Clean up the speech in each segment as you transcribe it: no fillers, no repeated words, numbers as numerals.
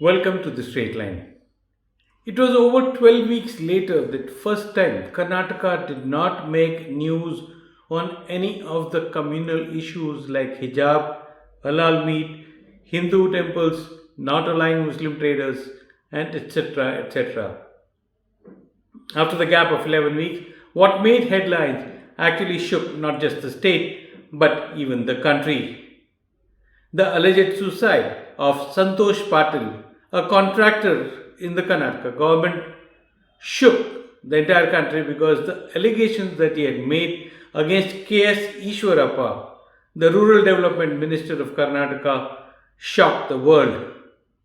Welcome to the Straight Line. It was over 12 weeks later that first time Karnataka did not make news on any of the communal issues like hijab, halal meat, Hindu temples, not allowing Muslim traders, and etc. After the gap of 11 weeks, what made headlines actually shook not just the state but even the country. The alleged suicide of Santosh Patil, a contractor in the Karnataka government, shook the entire country because the allegations that he had made against K S Eshwarappa, the rural development minister of Karnataka, shocked the world.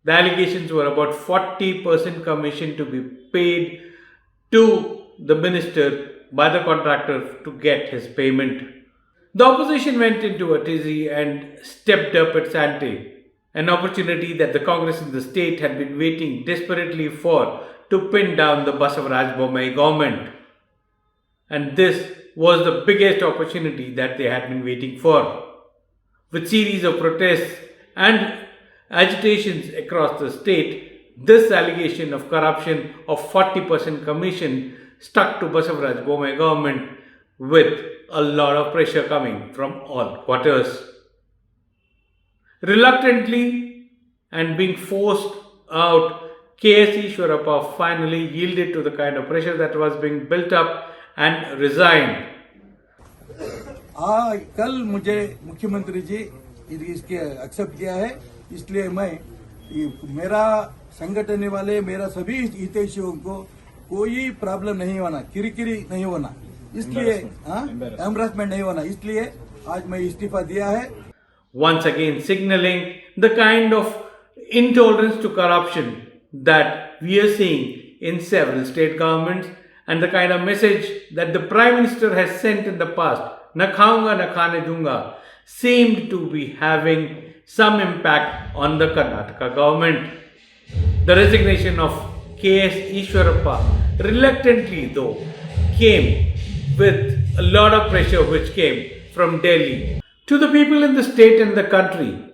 The allegations were about 40% commission to be paid to the minister by the contractor to get his payment. The opposition went into a tizzy and stepped up its ante, an opportunity that the Congress in the state had been waiting desperately for to pin down the Basavaraj Bommai government. And this was the biggest opportunity that they had been waiting for. With series of protests and agitations across the state, this allegation of corruption of 40% commission stuck to Basavaraj Bommai government with a lot of pressure coming from all quarters. Reluctantly and being forced out, K S Eshwarappa finally yielded to the kind of pressure that was being built up and resigned. कल मुझे मुख्यमंत्री जी इसके accept किया है, इसलिए मैं मेरा संगठन वाले मेरा सभी हितैषियों को कोई प्रॉब्लम नहीं होना, किरकिरी नहीं होना, इसलिए एम्बेरसमेंट नहीं होना, इसलिए आज मैं इस्तीफा दिया है. Once again signaling the kind of intolerance to corruption that we are seeing in several state governments and the kind of message that the Prime Minister has sent in the past, na khaunga na khane dunga, seemed to be having some impact on the Karnataka government. The resignation of K S Eshwarappa reluctantly though came with a lot of pressure which came from Delhi. To the people in the state and the country,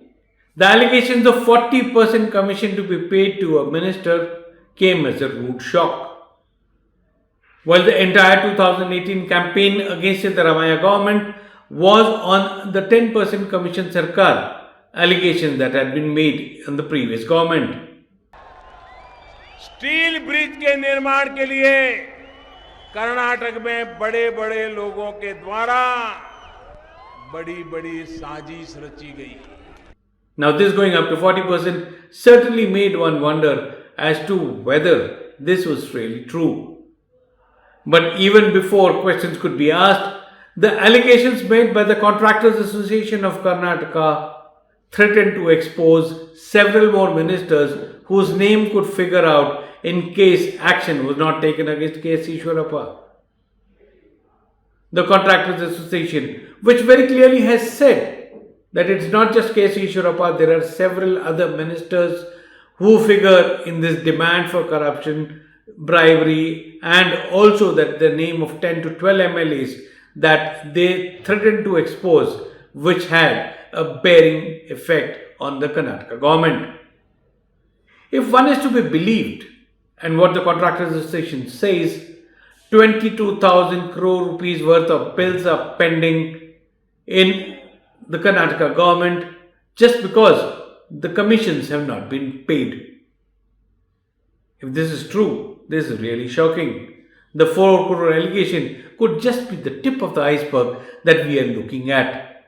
the allegations of 40% commission to be paid to a minister came as a rude shock. While the entire 2018 campaign against the Ramaya government was on the 10% commission Sarkar, allegations that had been made in the previous government. Steel bridge के निर्माण के लिए कर्नाटक में बड़े बड़े लोगों के द्वारा बड़ी बड़ी साजिश रची गई. Now this going up to 40% certainly made one wonder as to whether this was really true. But even before questions could be asked, the allegations made by the Contractors Association of Karnataka threatened to expose several more ministers whose name could figure out in case action was not taken against K S Eshwarappa. The Contractors Association, which very clearly has said that it's not just K S Eshwarappa, there are several other ministers who figure in this demand for corruption, bribery, and also that the name of 10 to 12 MLAs that they threatened to expose, which had a bearing effect on the Karnataka government. If one is to be believed, and what the Contractors Association says, 22,000 crore rupees worth of bills are pending in the Karnataka government just because the commissions have not been paid. If this is true, this is really shocking. The 4 crore allegation could just be the tip of the iceberg that we are looking at.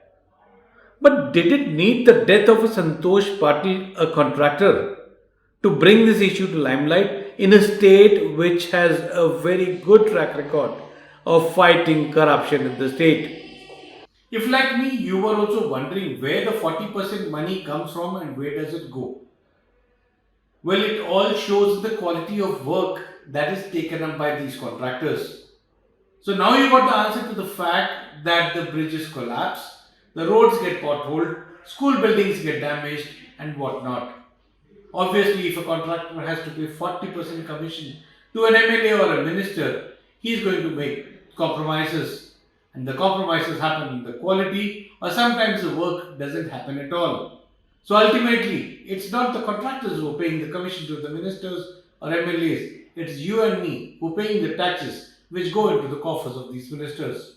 But did it need the death of a Santosh Patil, a contractor, to bring this issue to limelight in a state which has a very good track record of fighting corruption in the state? If like me, you were also wondering where the 40% money comes from and where does it go? Well, it all shows the quality of work that is taken up by these contractors. So now you got the answer to the fact that the bridges collapse, the roads get potholed, school buildings get damaged and whatnot. Obviously, if a contractor has to pay 40% commission to an MLA or a minister, he is going to make compromises. And the compromises happen in the quality, or sometimes the work doesn't happen at all. So ultimately, it's not the contractors who are paying the commission to the ministers or MLAs. It's you and me who are paying the taxes which go into the coffers of these ministers.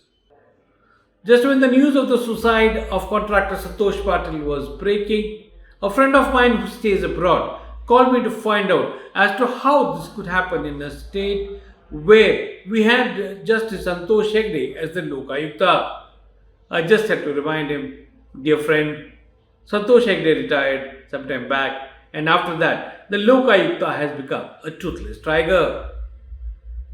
Just when the news of the suicide of contractor Santosh Patil was breaking, a friend of mine who stays abroad called me to find out as to how this could happen in a state where we had Justice Santosh Hegde as the Lokayukta. I just had to remind him, dear friend, Santosh Hegde retired some time back, and after that, the Lokayukta has become a toothless tiger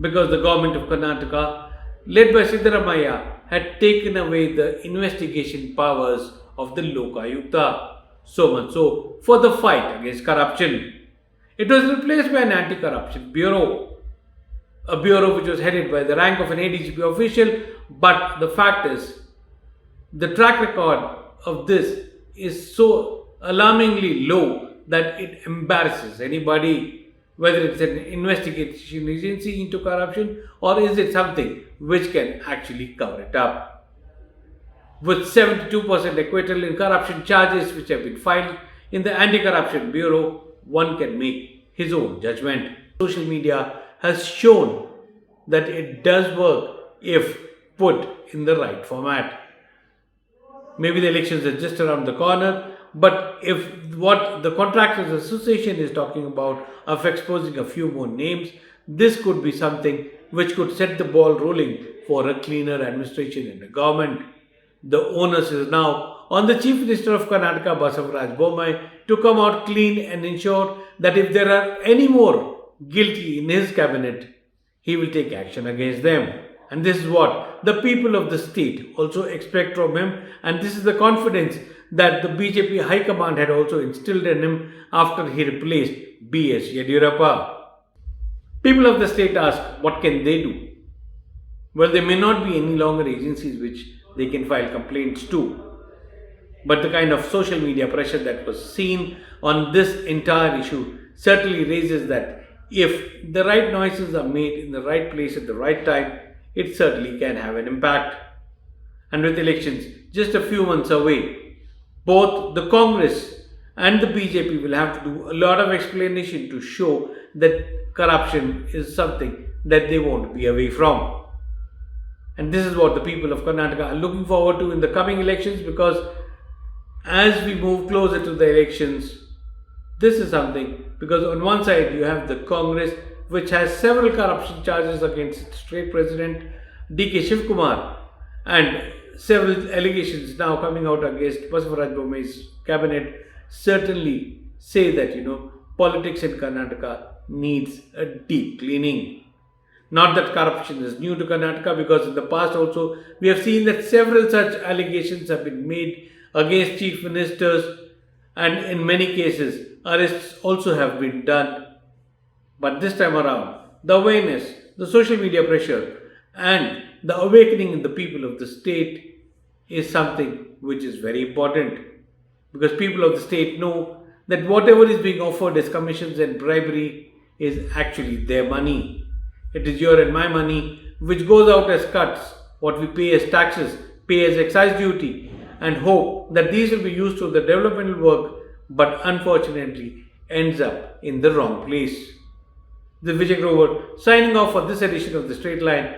because the government of Karnataka, led by Siddaramaiah, had taken away the investigation powers of the Lokayukta. So much so for the fight against corruption. It was replaced by an anti-corruption bureau, a bureau which was headed by the rank of an ADGP official, but the fact is, the track record of this is so alarmingly low that it embarrasses anybody, whether it's an investigation agency into corruption or is it something which can actually cover it up. With 72% acquittal in corruption charges which have been filed in the Anti-Corruption Bureau, one can make his own judgment. Social media has shown that it does work if put in the right format. Maybe the elections are just around the corner, but if what the Contractors Association is talking about of exposing a few more names, this could be something which could set the ball rolling for a cleaner administration in the government. The onus is now on the Chief Minister of Karnataka, Basavaraj Bommai, to come out clean and ensure that if there are any more guilty in his cabinet, he will take action against them. And this is what the people of the state also expect from him, and this is the confidence that the BJP High Command had also instilled in him after he replaced K S Eshwarappa. People of the state ask, what can they do? Well, there may not be any longer agencies which they can file complaints to. But the kind of social media pressure that was seen on this entire issue certainly raises that if the right noises are made in the right place at the right time, it certainly can have an impact. And with elections just a few months away, both the Congress and the BJP will have to do a lot of explanation to show that corruption is something that they won't be away from. And this is what the people of Karnataka are looking forward to in the coming elections, because as we move closer to the elections, this is something, because on one side you have the Congress which has several corruption charges against its state president D.K. Shivkumar and several allegations now coming out against Basavaraj Bommai's cabinet certainly say that politics in Karnataka needs a deep cleaning. Not that corruption is new to Karnataka, because in the past also we have seen that several such allegations have been made against chief ministers, and in many cases arrests also have been done. But this time around, the awareness, the social media pressure and the awakening in the people of the state is something which is very important, because people of the state know that whatever is being offered as commissions and bribery is actually their money. It is your and my money which goes out as cuts, what we pay as taxes, pay as excise duty, and hope that these will be used for the developmental work, but unfortunately ends up in the wrong place. This is Vijay signing off for this edition of the Straight Line.